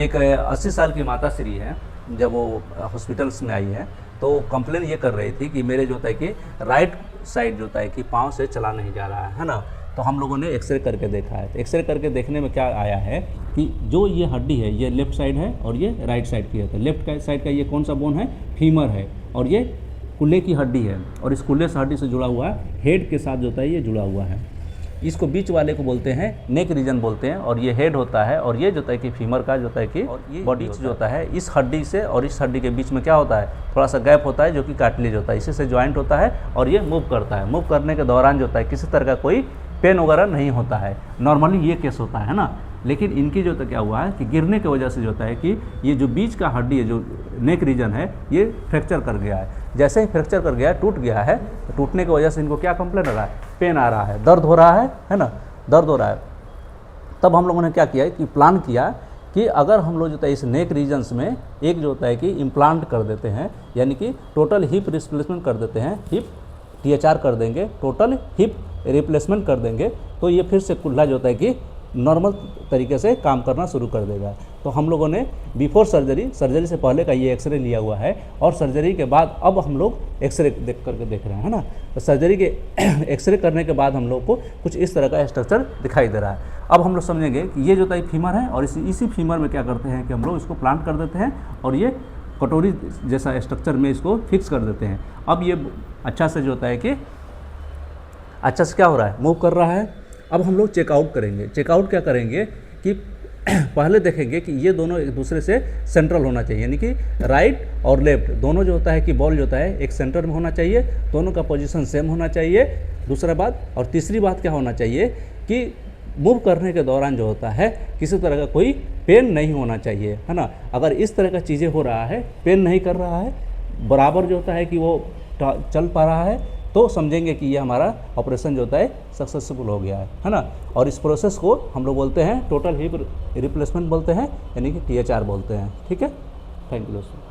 एक 80 साल की माता श्री है। जब वो हॉस्पिटल्स में आई है तो कंप्लेन ये कर रही थी कि मेरे जो है कि राइट साइड जो है कि पाँव से चला नहीं जा रहा है ना। तो हम लोगों ने एक्सरे करके देखा है। तो एक्सरे करके देखने में क्या आया है कि जो ये हड्डी है ये लेफ्ट साइड है और ये राइट साइड की है। तो लेफ्ट साइड का ये कौन सा बोन है, फीमर है, और ये कुल्ले की हड्डी है, और इस कुल्ले से हड्डी से जुड़ा हुआ हेड के साथ जो है ये जुड़ा हुआ है। इसको बीच वाले को बोलते हैं नेक रीजन बोलते हैं, और ये हेड होता है, और ये जो है कि फीमर का जो है कि बॉडी जो होता है इस हड्डी से और इस हड्डी के बीच में क्या होता है, थोड़ा सा गैप होता है जो कि कार्टिलेज होता है, इसी से ज्वाइंट होता है और ये मूव करता है। मूव करने के दौरान जो होता है किसी तरह का कोई पेन वगैरह नहीं होता है। नॉर्मली ये केस होता है ना। लेकिन इनकी जो तो क्या हुआ है कि गिरने की वजह से जो होता है कि ये जो बीच का हड्डी है, जो नेक रीजन है, ये फ्रैक्चर कर गया है। जैसे ही फ्रैक्चर कर गया, टूट गया है, तो टूटने की वजह से इनको क्या कंप्लेंट हो रहा है, पेन आ रहा है, दर्द हो रहा है ना, दर्द हो रहा है। तब हम लोगों ने क्या किया कि प्लान किया कि अगर हम लोग जो है इस नेक रीजन्स में एक जो होता है कि इम्प्लांट कर देते हैं, यानी कि टोटल हिप रिप्लेसमेंट कर देते हैं, हिप THR कर देंगे, टोटल हिप रिप्लेसमेंट कर देंगे, तो ये फिर से कुल्ला जो होता है कि नॉर्मल तरीके से काम करना शुरू कर देगा। तो हम लोगों ने बिफोर सर्जरी से पहले का ये एक्सरे लिया हुआ है, और सर्जरी के बाद अब हम लोग एक्सरे देख रहे हैं ना। तो सर्जरी के एक्सरे करने के बाद हम लोग को कुछ इस तरह का स्ट्रक्चर दिखाई दे रहा है। अब हम लोग समझेंगे कि ये जो है फीमर है, और इसी फीमर में क्या करते हैं कि हम लोग इसको प्लांट कर देते हैं और ये कटोरी जैसा स्ट्रक्चर में इसको फिक्स कर देते हैं। अब ये अच्छा से जो होता है कि अच्छा से क्या हो रहा है, मूव कर रहा है। अब हम लोग चेकआउट करेंगे। चेकआउट क्या करेंगे कि पहले देखेंगे कि ये दोनों एक दूसरे से सेंट्रल होना चाहिए, यानी कि राइट और लेफ्ट दोनों जो होता है कि बॉल जो होता है एक सेंटर में होना चाहिए, दोनों का पोजीशन सेम होना चाहिए। दूसरा बात, और तीसरी बात क्या होना चाहिए कि मूव करने के दौरान जो होता है किसी तरह का कोई पेन नहीं होना चाहिए, है ना। अगर इस तरह का चीज़ें हो रहा है, पेन नहीं कर रहा है, बराबर जो होता है कि वो चल पा रहा है, तो समझेंगे कि ये हमारा ऑपरेशन जो होता है सक्सेसफुल हो गया है ना। और इस प्रोसेस को हम लोग बोलते हैं टोटल हिप रिप्लेसमेंट बोलते हैं, यानी कि THR बोलते हैं। ठीक है, थैंक यू दोस्तों।